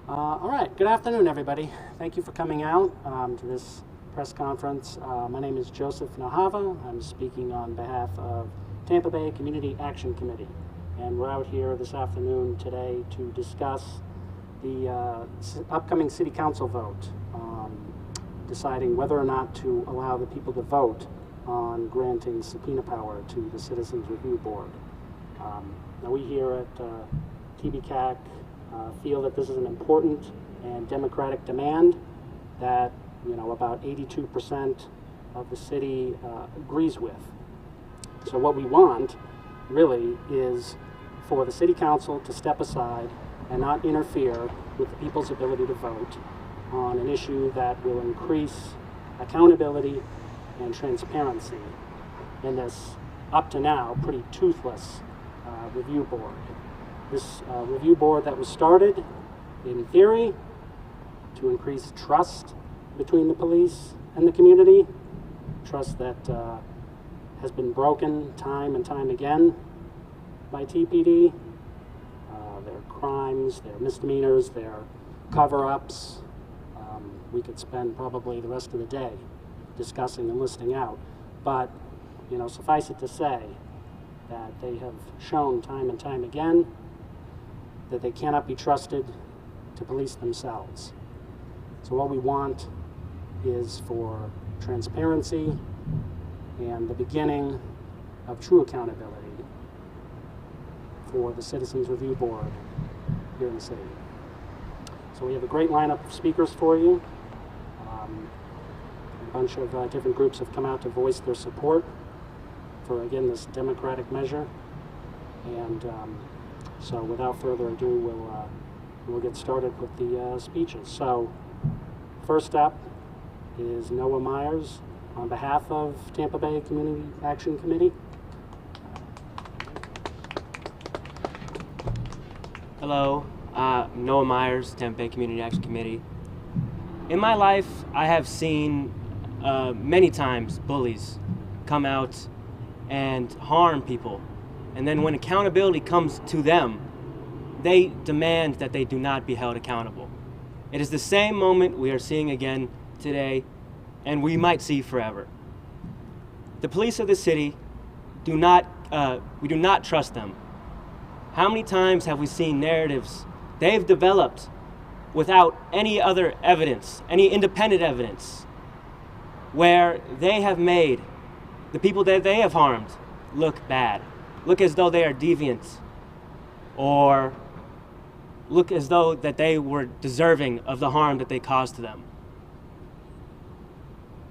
All right, good afternoon, everybody. Thank you for coming out to this press conference. My name is Joseph Nahava. I'm speaking on behalf of Tampa Bay Community Action Committee. And we're out here this afternoon today to discuss the upcoming City Council vote, deciding whether or not to allow the people to vote on granting subpoena power to the Citizens Review Board. Now we here at TBCAC feel that this is an important and democratic demand that about 82% of the city agrees with. So what we want really is for the City Council to step aside and not interfere with the people's ability to vote on an issue that will increase accountability and transparency in this up to now pretty toothless review board. This review board that was started, in theory, to increase trust between the police and the community, trust that has been broken time and time again by TPD. Their crimes, their misdemeanors, their cover-ups. We could spend probably the rest of the day discussing and listing out. But, suffice it to say that they have shown time and time again that they cannot be trusted to police themselves. So what we want is for transparency and the beginning of true accountability for the Citizens Review Board here in the city. So we have a great lineup of speakers for you. A bunch of different groups have come out to voice their support for, again, this democratic measure. And so without further ado, we'll get started with the speeches. So first up is Noah Myers on behalf of Tampa Bay Community Action Committee. Hello, Noah Myers, Tampa Bay Community Action Committee. In my life, I have seen many times bullies come out and harm people. And then when accountability comes to them, they demand that they do not be held accountable. It is the same moment we are seeing again today, and we might see forever. The police of the city we do not trust them. How many times have we seen narratives they've developed without any other evidence, any independent evidence, where they have made the people that they have harmed look bad, look as though they are deviant, or look as though that they were deserving of the harm that they caused to them.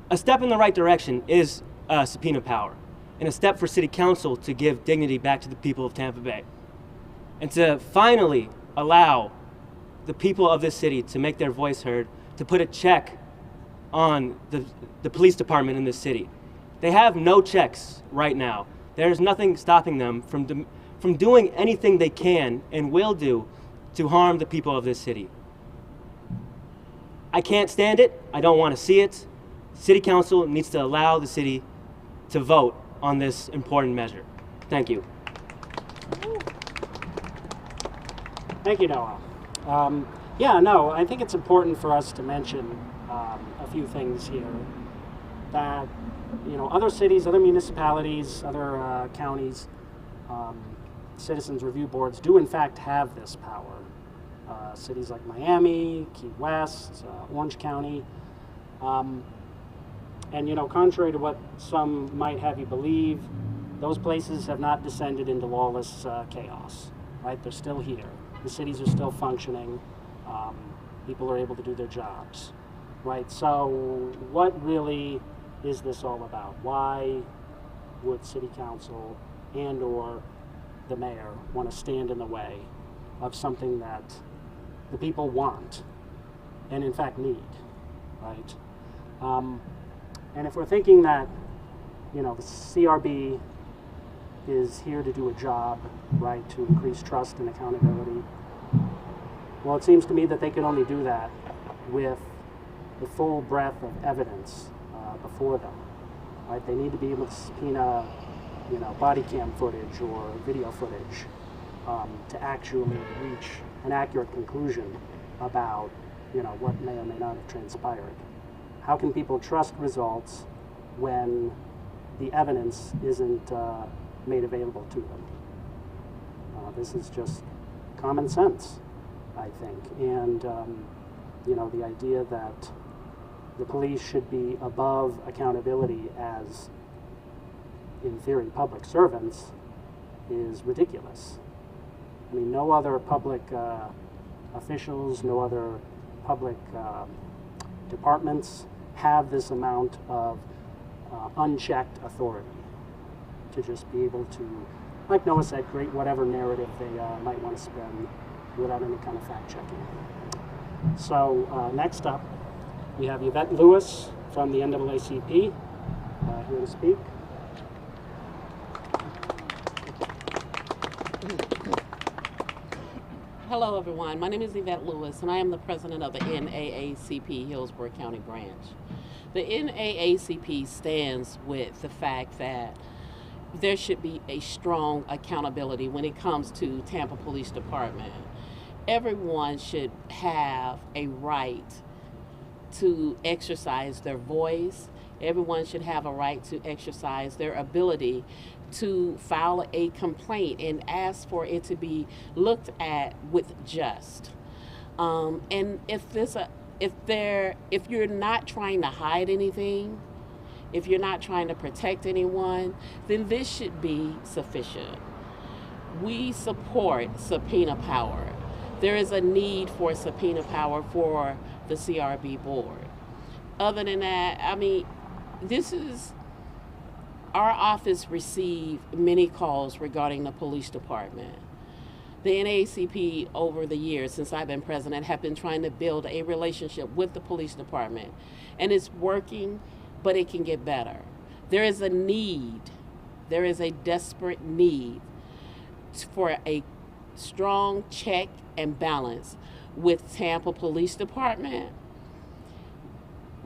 A step in the right direction is subpoena power, and a step for City Council to give dignity back to the people of Tampa Bay, and to finally allow the people of this city to make their voice heard, to put a check on the police department in this city. They have no checks right now. There's nothing stopping them from doing anything they can and will do to harm the people of this city. I can't stand it. I don't want to see it. City Council needs to allow the city to vote on this important measure. Thank you. Thank you, Noah. I think it's important for us to mention a few things here that, other cities, other municipalities, other counties, citizens review boards do in fact have this power. Cities like Miami, Key West, Orange County. Contrary to what some might have you believe, those places have not descended into lawless chaos, right? They're still here. The cities are still functioning. People are able to do their jobs, right? So what really is this all about? Why would City Council and or the mayor want to stand in the way of something that the people want and in fact need, right? And if we're thinking that, the CRB is here to do a job, right, to increase trust and accountability, well, it seems to me that they could only do that with the full breadth of evidence before them, right? They need to be able to subpoena, body cam footage or video footage to actually reach an accurate conclusion about, what may or may not have transpired? How can people trust results when the evidence isn't made available to them? This is just common sense, I think. And, the idea that the police should be above accountability as, in theory, public servants is ridiculous. I mean, no other public officials, no other public departments have this amount of unchecked authority to just be able to, like Noah said, create whatever narrative they might want to spin without any kind of fact checking. So next up, we have Yvette Lewis from the NAACP here to speak. Hello everyone, my name is Yvette Lewis and I am the president of the NAACP Hillsborough County branch. The NAACP stands with the fact that there should be a strong accountability when it comes to Tampa Police Department. Everyone should have a right to exercise their voice. Everyone should have a right to exercise their ability to file a complaint and ask for it to be looked at with just. And if you're not trying to hide anything, if you're not trying to protect anyone, then this should be sufficient. We support subpoena power. There is a need for subpoena power for the CRB board. Other than that, I mean, our office received many calls regarding the police department. The NAACP over the years, since I've been president, have been trying to build a relationship with the police department. And it's working, but it can get better. There is a need, there is a desperate need for a strong check and balance with Tampa Police Department.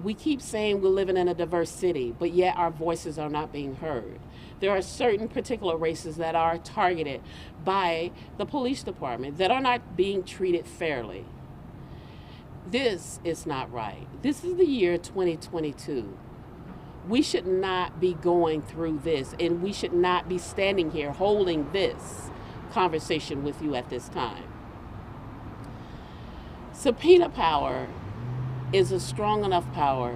We keep saying we're living in a diverse city, but yet our voices are not being heard. There are certain particular races that are targeted by the police department that are not being treated fairly. This is not right. This is the year 2022. We should not be going through this, and we should not be standing here holding this conversation with you at this time. Subpoena power is a strong enough power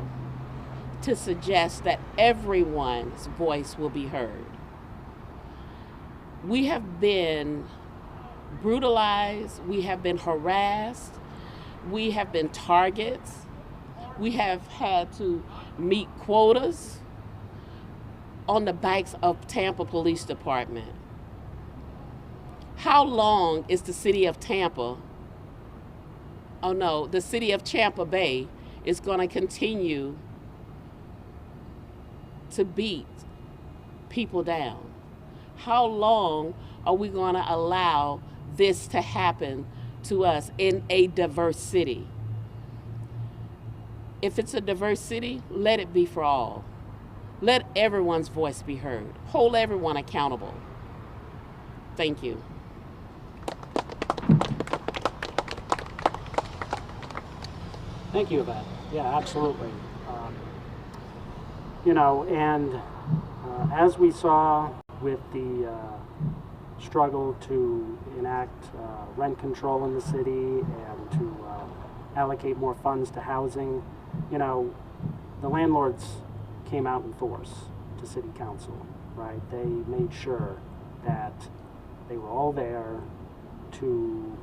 to suggest that everyone's voice will be heard. We have been brutalized, we have been harassed, we have been targets, we have had to meet quotas on the backs of Tampa Police Department. How long is the city of Tampa, the city of Tampa Bay is going to continue to beat people down? How long are we going to allow this to happen to us in a diverse city? If it's a diverse city, let it be for all. Let everyone's voice be heard. Hold everyone accountable. Thank you. Thank you, Yvette. Yeah, absolutely. As we saw with the struggle to enact rent control in the city and to allocate more funds to housing, the landlords came out in force to city council, right? They made sure that they were all there to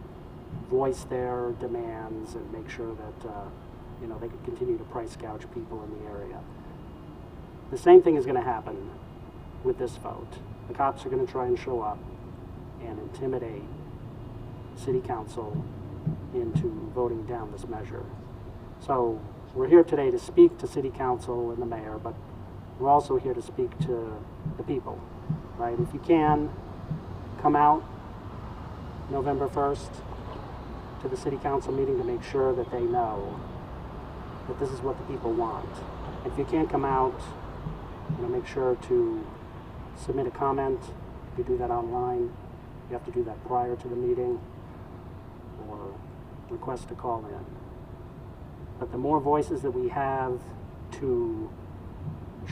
voice their demands and make sure that they could continue to price gouge people in the area. The same thing is going to happen with this vote. The cops are going to try and show up and intimidate city council into voting down this measure. So we're here today to speak to city council and the mayor, but we're also here to speak to the people, right? If you can, come out November 1st to the city council meeting to make sure that they know that this is what the people want. If you can't come out, make sure to submit a comment. You do that online. You have to do that prior to the meeting, or request to call in. But the more voices that we have to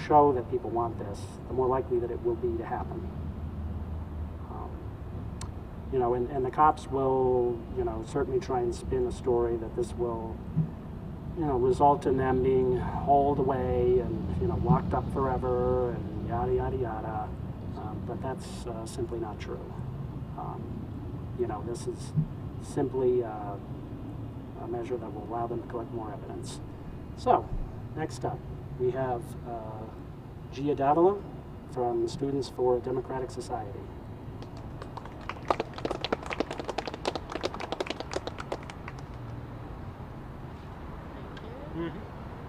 show that people want this, the more likely that it will be to happen. You know, and the cops will, you know, certainly try and spin a story that this will, you know, result in them being hauled away and, you know, locked up forever and yada, yada, yada. But that's simply not true. You know, this is simply a measure that will allow them to collect more evidence. So, next up, we have Gia Davila from Students for a Democratic Society.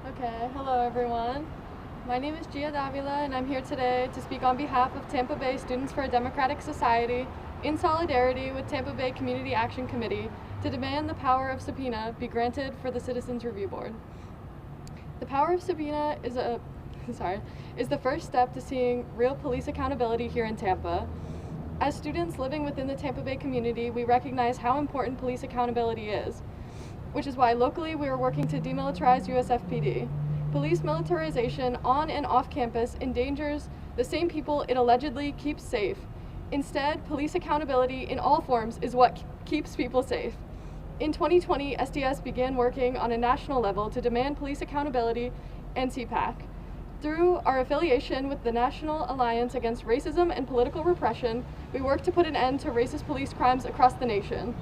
Okay, hello everyone. My name is Gia Davila and I'm here today to speak on behalf of Tampa Bay Students for a Democratic Society in solidarity with Tampa Bay Community Action Committee to demand the power of subpoena be granted for the Citizens Review Board. The power of subpoena is the first step to seeing real police accountability here in Tampa. As students living within the Tampa Bay community, we recognize how important police accountability is, which is why locally we are working to demilitarize USFPD. Police militarization on and off campus endangers the same people it allegedly keeps safe. Instead, police accountability in all forms is what keeps people safe. In 2020, SDS began working on a national level to demand police accountability and CPAC. Through our affiliation with the National Alliance Against Racism and Political Repression, we work to put an end to racist police crimes across the nation.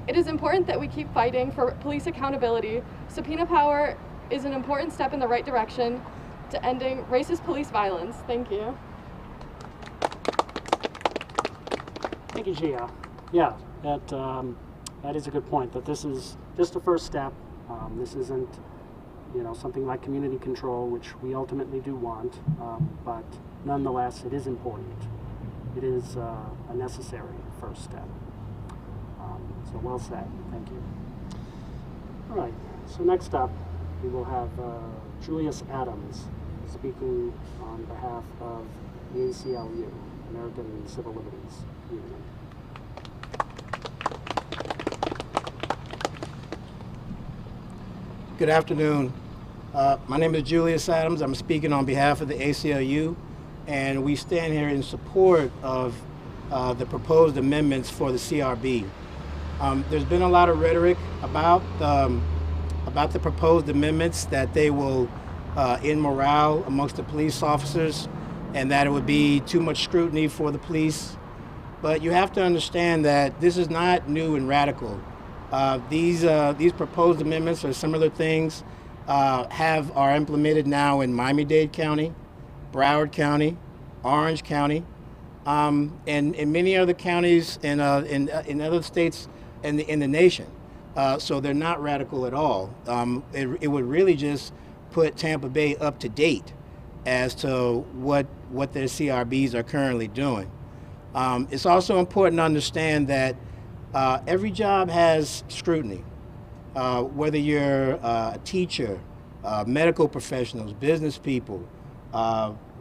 It is important that we keep fighting for police accountability. Subpoena power is an important step in the right direction to ending racist police violence. Thank you. Thank you, Gia. Yeah, that is a good point, that this is just a first step. This isn't, you know, something like community control, which we ultimately do want, but nonetheless, it is important. It is a necessary first step. So well said. Thank you. All right. So next up, we will have Julius Adams speaking on behalf of the ACLU, American Civil Liberties Union. Good afternoon. My name is Julius Adams. I'm speaking on behalf of the ACLU, and we stand here in support of the proposed amendments for the CRB. There's been a lot of rhetoric about the proposed amendments, that they will end morale amongst the police officers and that it would be too much scrutiny for the police. But you have to understand that this is not new and radical. These proposed amendments or similar things are implemented now in Miami-Dade County, Broward County, Orange County, and in many other counties in other states in the nation. So they're not radical at all. It would really just put Tampa Bay up to date as to what their CRBs are currently doing. It's also important to understand that every job has scrutiny. Whether you're a teacher, medical professionals, business people,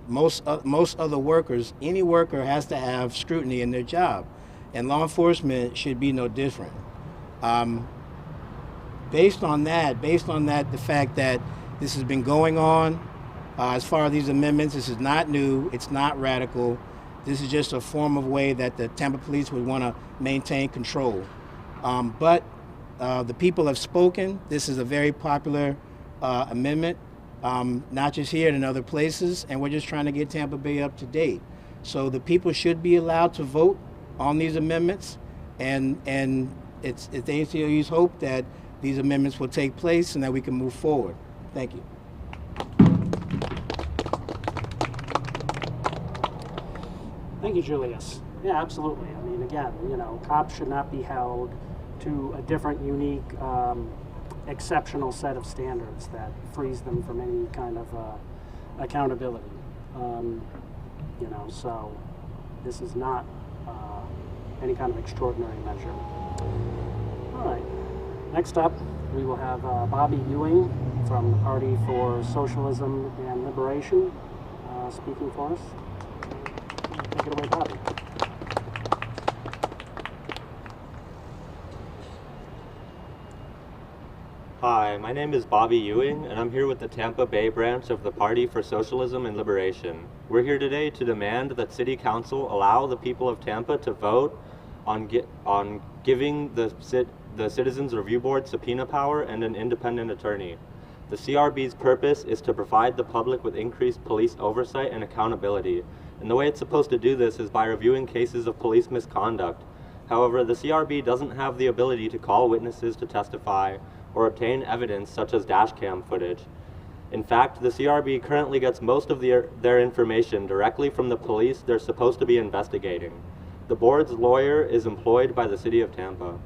most other workers, any worker has to have scrutiny in their job, and law enforcement should be no different. Based on that, the fact that this has been going on as far as these amendments, this is not new, it's not radical. This is just a form of way that the Tampa police would want to maintain control. But the people have spoken. This is a very popular amendment, not just here and in other places, and we're just trying to get Tampa Bay up to date. So the people should be allowed to vote on these amendments, and it's the ACLU's hope that these amendments will take place and that we can move forward. Thank you. Thank you, Julius. Yeah, absolutely. I mean, again, you know, cops should not be held to a different, unique, exceptional set of standards that frees them from any kind of accountability. You know, so this is not any kind of extraordinary measure. All right. Next up, we will have Bobby Ewing from the Party for Socialism and Liberation speaking for us. Take it away, Bobby. Hi, my name is Bobby Ewing, and I'm here with the Tampa Bay branch of the Party for Socialism and Liberation. We're here today to demand that City Council allow the people of Tampa to vote on giving the Citizens Review Board subpoena power and an independent attorney. The CRB's purpose is to provide the public with increased police oversight and accountability, and the way it's supposed to do this is by reviewing cases of police misconduct. However, the CRB doesn't have the ability to call witnesses to testify or obtain evidence such as dashcam footage. In fact, the CRB currently gets most of their information directly from the police they're supposed to be investigating. The board's lawyer is employed by the City of Tampa.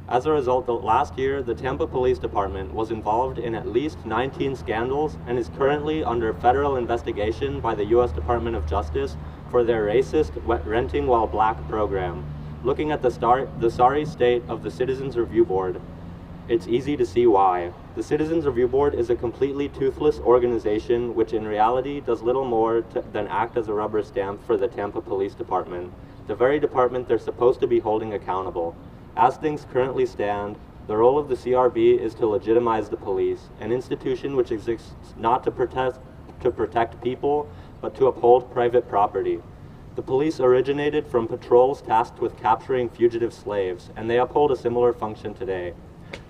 As a result, last year, the Tampa Police Department was involved in at least 19 scandals and is currently under federal investigation by the U.S. Department of Justice for their racist renting while black program. Looking at the sorry state of the Citizens Review Board, it's easy to see why. The Citizens Review Board is a completely toothless organization which in reality does little more than act as a rubber stamp for the Tampa Police Department, the very department they're supposed to be holding accountable. As things currently stand, the role of the CRB is to legitimize the police, an institution which exists not to protect people, but to uphold private property. The police originated from patrols tasked with capturing fugitive slaves, and they uphold a similar function today.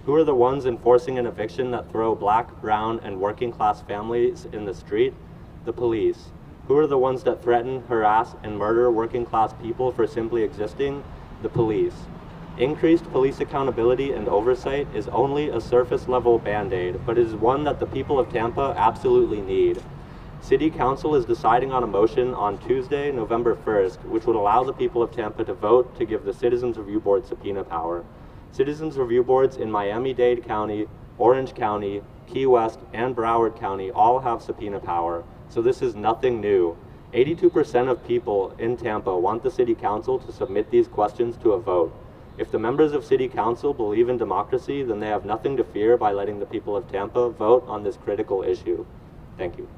Who are the ones enforcing an eviction that throw black, brown, and working class families in the street? The police. Who are the ones that threaten, harass, and murder working class people for simply existing? The police. Increased police accountability and oversight is only a surface level band-aid, but it is one that the people of Tampa absolutely need. City Council is deciding on a motion on Tuesday, November 1st, which would allow the people of Tampa to vote to give the Citizens Review Board subpoena power. Citizens Review Boards in Miami-Dade County, Orange County, Key West, and Broward County all have subpoena power, so this is nothing new. 82% of people in Tampa want the City Council to submit these questions to a vote. If the members of City Council believe in democracy, then they have nothing to fear by letting the people of Tampa vote on this critical issue. Thank you.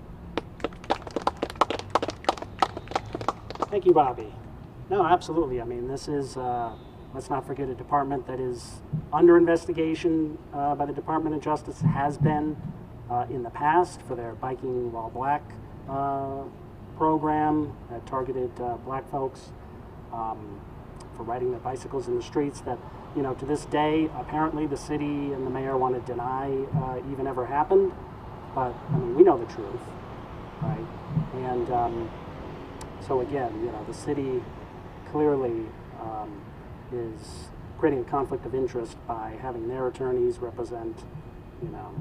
Thank you, Bobby. No, absolutely. I mean, this is, let's not forget, a department that is under investigation by the Department of Justice, has been in the past for their Biking While Black program that targeted black folks for riding their bicycles in the streets that, you know, to this day, apparently the city and the mayor want to deny even ever happened. But, I mean, we know the truth, right? And so again, you know, the city clearly is creating a conflict of interest by having their attorneys represent, you know,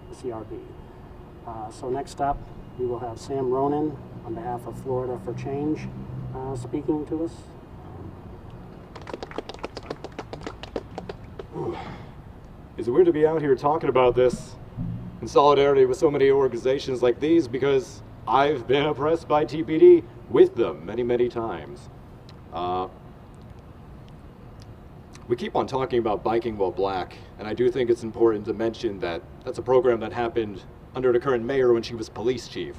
the CRB. So next up, we will have Sam Ronan on behalf of Florida for Change speaking to us. It's weird to be out here talking about this in solidarity with so many organizations like these because I've been oppressed by TPD with them many, many times. We keep on talking about Biking While Black, and I do think it's important to mention that that's a program that happened under the current mayor when she was police chief.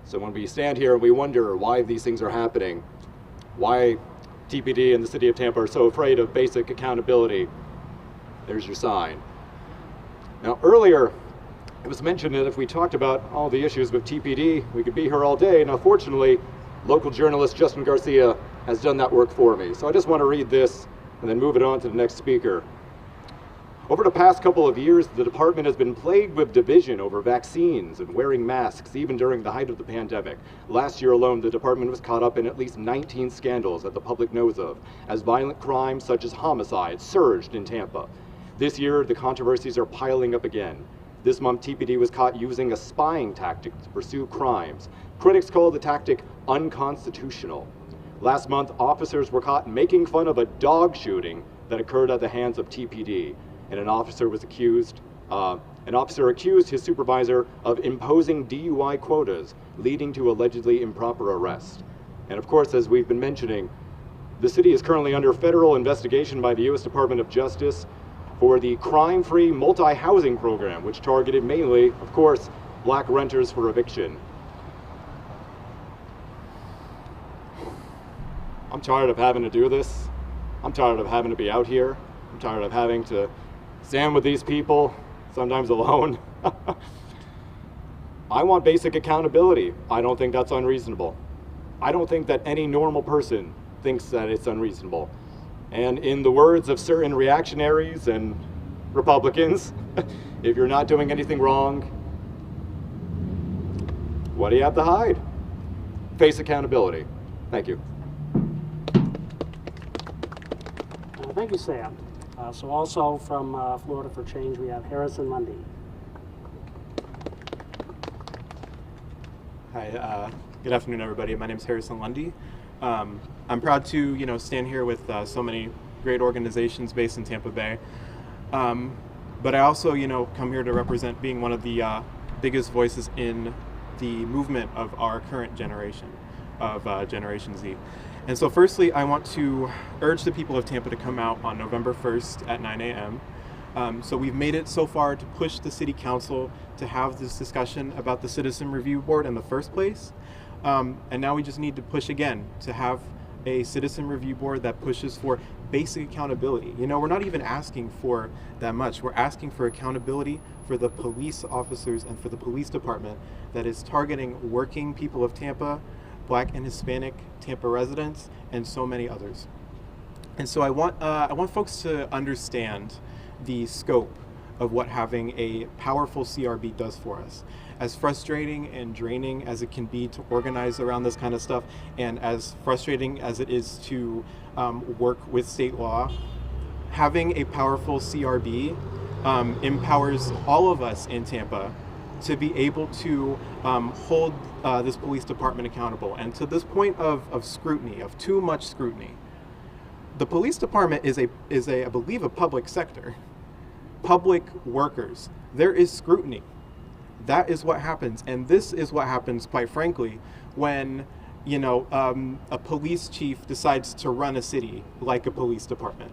So when we stand here and we wonder why these things are happening, why TPD and the city of Tampa are so afraid of basic accountability, there's your sign. Now earlier, it was mentioned that if we talked about all the issues with TPD, we could be here all day, and unfortunately, local journalist Justin Garcia has done that work for me. So I just want to read this and then move it on to the next speaker. Over the past couple of years, the department has been plagued with division over vaccines and wearing masks, even during the height of the pandemic. Last year alone, the department was caught up in at least 19 scandals that the public knows of, as violent crimes such as homicide surged in Tampa. This year, the controversies are piling up again. This month, TPD was caught using a spying tactic to pursue crimes. Critics call the tactic unconstitutional. Last month, officers were caught making fun of a dog shooting that occurred at the hands of TPD, and an officer accused his supervisor of imposing DUI quotas, leading to allegedly improper arrest. And of course, as we've been mentioning, the city is currently under federal investigation by the U.S. Department of Justice for the crime-free multi-housing program, which targeted mainly, of course, black renters for eviction. I'm tired of having to do this. I'm tired of having to be out here. I'm tired of having to stand with these people sometimes alone. I want basic accountability. I don't think that's unreasonable. I don't think that any normal person thinks that it's unreasonable. And in the words of certain reactionaries and Republicans, if you're not doing anything wrong, what do you have to hide? Face accountability. Thank you. Thank you, Sam. So also from Florida for Change, we have Harrison Lundy. Hi, good afternoon, everybody. My name is Harrison Lundy. I'm proud to, stand here with so many great organizations based in Tampa Bay. But I also, come here to represent being one of the biggest voices in the movement of our current generation, of Generation Z. And so firstly, I want to urge the people of Tampa to come out on November 1st at 9 a.m. So we've made it so far to push the City Council to have this discussion about the Citizen Review Board in the first place. And now we just need to push again to have a Citizen Review Board that pushes for basic accountability. We're not even asking for that much. We're asking for accountability for the police officers and for the police department that is targeting working people of Tampa, Black and Hispanic Tampa residents, and so many others. And so I want folks to understand the scope of what having a powerful CRB does for us. As frustrating and draining as it can be to organize around this kind of stuff, and as frustrating as it is to work with state law, having a powerful CRB empowers all of us in Tampa to be able to hold this police department accountable. And to this point of scrutiny, of too much scrutiny, the police department is I believe, a public sector. Public workers. There is scrutiny. That is what happens. And this is what happens, quite frankly, when a police chief decides to run a city like a police department.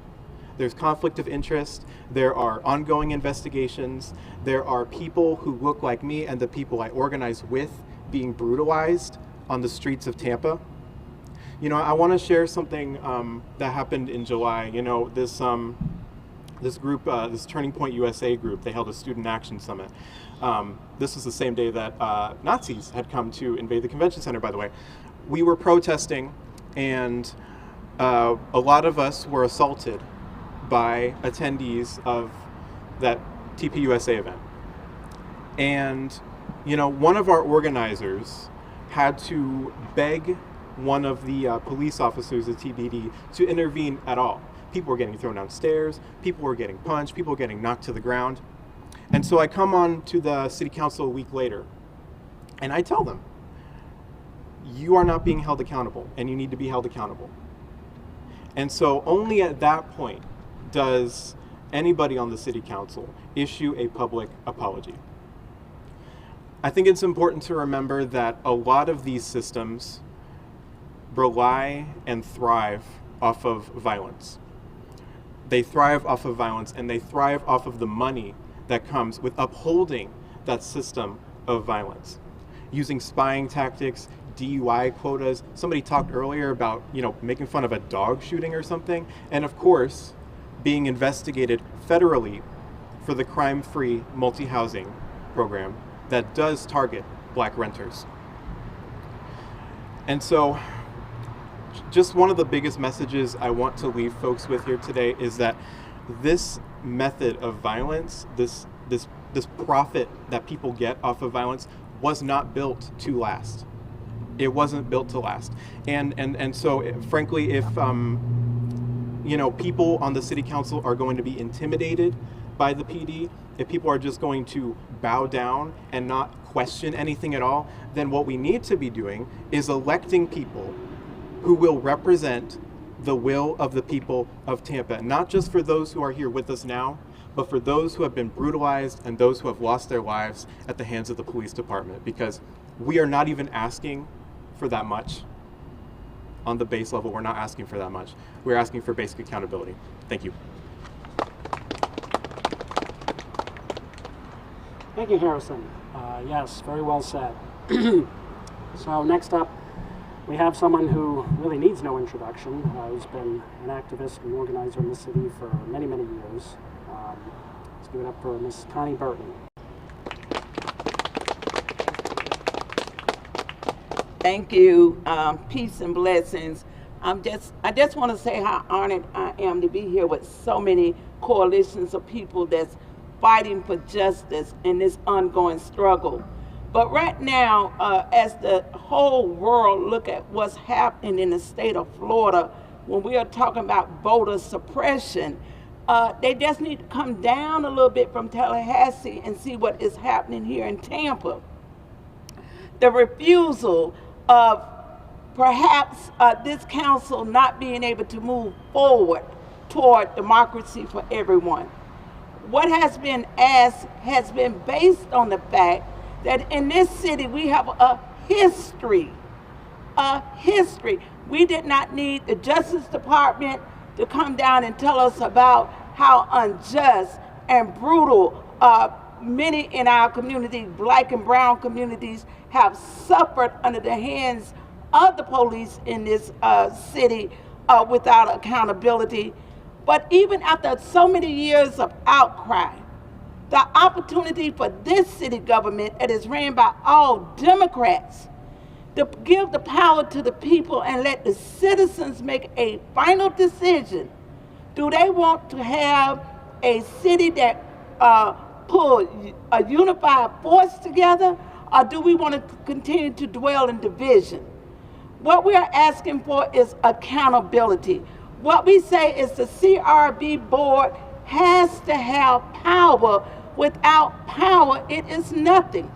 There's conflict of interest, there are ongoing investigations, there are people who look like me and the people I organize with being brutalized on the streets of Tampa. I want to share something that happened in July. This group, this Turning Point USA group, they held a student action summit. This was the same day that Nazis had come to invade the convention center, by the way. We were protesting, and a lot of us were assaulted by attendees of that TPUSA event. And, one of our organizers had to beg one of the police officers at TBD to intervene at all. People were getting thrown downstairs, people were getting punched, people were getting knocked to the ground. And so I come on to the City Council a week later, and I tell them, you are not being held accountable, and you need to be held accountable. And so only at that point does anybody on the City Council issue a public apology. I think it's important to remember that a lot of these systems rely and thrive off of violence. They thrive off of violence, and they thrive off of the money that comes with upholding that system of violence. Using spying tactics, DUI quotas. Somebody talked earlier about, making fun of a dog shooting or something. And of course, being investigated federally for the crime-free multi-housing program that does target Black renters. And so, just one of the biggest messages I want to leave folks with here today is that this method of violence, this profit that people get off of violence, was not built to last. It wasn't built to last. And so, frankly, if people on the City Council are going to be intimidated by the PD, if people are just going to bow down and not question anything at all, then what we need to be doing is electing people who will represent the will of the people of Tampa, not just for those who are here with us now, but for those who have been brutalized and those who have lost their lives at the hands of the police department, because we are not even asking for that much. On the base level, we're not asking for that much. We're asking for basic accountability. Thank you. Thank you, Harrison. Yes, very well said. So next up, we have someone who really needs no introduction, who's been an activist and organizer in the city for many, many years. Let's give it up for Ms. Connie Burton. Thank you. Peace and blessings. I just want to say how honored I am to be here with so many coalitions of people that's fighting for justice in this ongoing struggle. But right now, as the whole world look at what's happening in the state of Florida, when we are talking about voter suppression, they just need to come down a little bit from Tallahassee and see what is happening here in Tampa. The refusal of perhaps this council not being able to move forward toward democracy for everyone. What has been asked has been based on the fact that in this city we have a history. We did not need the Justice Department to come down and tell us about how unjust and brutal many in our community, black and brown communities, have suffered under the hands of the police in this city without accountability. But even after so many years of outcry, the opportunity for this city government that is ran by all Democrats to give the power to the people and let the citizens make a final decision. Do they want to have a city that pull a unified force together, or do we want to continue to dwell in division? What we are asking for is accountability. What we say is the CRB board has to have power. Without power, it is nothing.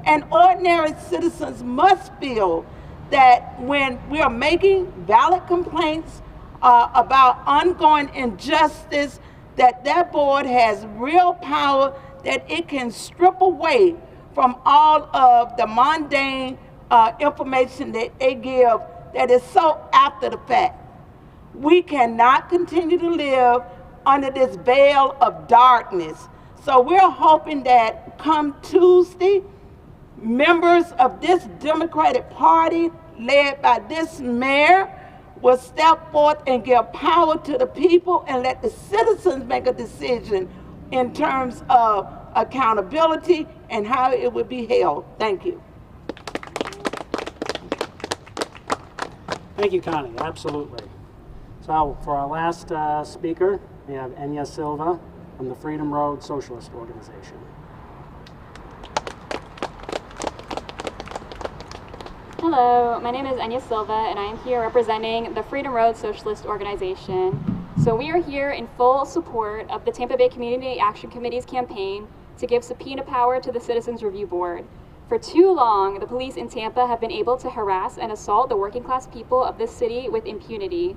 And ordinary citizens must feel that when we are making valid complaints about ongoing injustice, that board has real power, that it can strip away from all of the mundane information that they give that is so after the fact. We cannot continue to live under this veil of darkness. So we're hoping that come Tuesday, members of this Democratic Party, led by this mayor, will step forth and give power to the people and let the citizens make a decision in terms of accountability and how it would be held. Thank you. Thank you, Connie. Absolutely. So for our last speaker, we have Enya Silva from the Freedom Road Socialist Organization. Hello, my name is Enya Silva, and I am here representing the Freedom Road Socialist Organization. So we are here in full support of the Tampa Bay Community Action Committee's campaign to give subpoena power to the Citizens Review Board. For too long, the police in Tampa have been able to harass and assault the working class people of this city with impunity.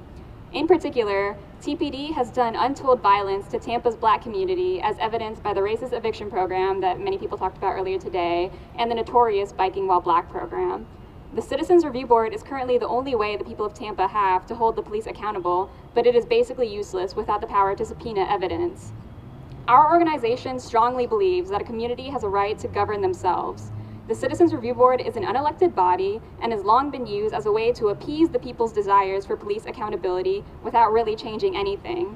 In particular, TPD has done untold violence to Tampa's black community, as evidenced by the racist eviction program that many people talked about earlier today, and the notorious Biking While Black program. The Citizens Review Board is currently the only way the people of Tampa have to hold the police accountable, but it is basically useless without the power to subpoena evidence. Our organization strongly believes that a community has a right to govern themselves. The Citizens Review Board is an unelected body and has long been used as a way to appease the people's desires for police accountability without really changing anything.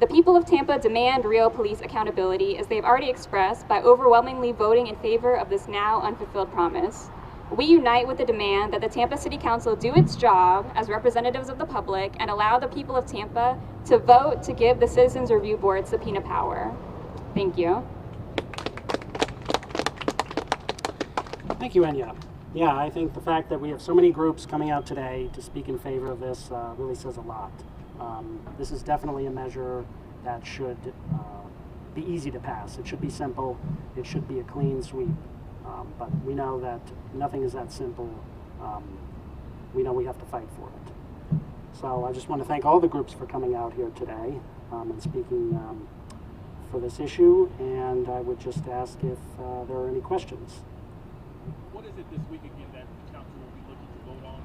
The people of Tampa demand real police accountability, as they've already expressed by overwhelmingly voting in favor of this now unfulfilled promise. We unite with the demand that the Tampa City Council do its job as representatives of the public and allow the people of Tampa to vote to give the Citizens Review Board subpoena power. Thank you. Thank you, Enya. Yeah, I think the fact that we have so many groups coming out today to speak in favor of this really says a lot. This is definitely a measure that should be easy to pass. It should be simple. It should be a clean sweep. But we know that nothing is that simple. We know we have to fight for it. So I just want to thank all the groups for coming out here today and speaking for this issue. And I would just ask if there are any questions. What is it this week again that the council will be looking to vote on?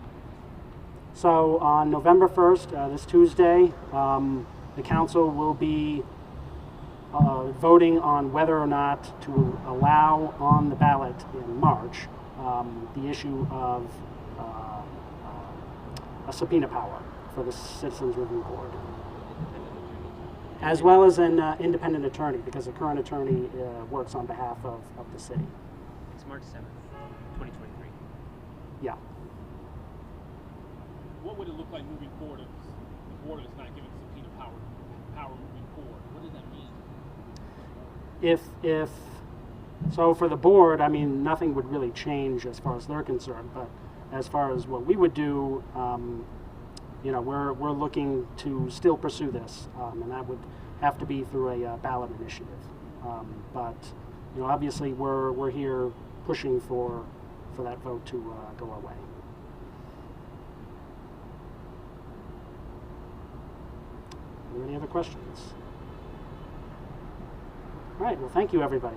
So on November 1st, this Tuesday, the council will be voting on whether or not to allow on the ballot in March the issue of a subpoena power for the Citizens Review Board. as well as an independent attorney, because the current attorney works on behalf of the city. It's March 7th, 2023. Yeah. What would it look like moving forward if the board is not given subpoena power moving forward? What does that mean? If so, for the board, I mean, nothing would really change as far as they're concerned. But as far as what we would do, you know, we're looking to still pursue this, and that would have to be through a ballot initiative. But you know, obviously, we're here pushing for that vote to go our way. Are there any other questions? All right. Well, thank you, everybody.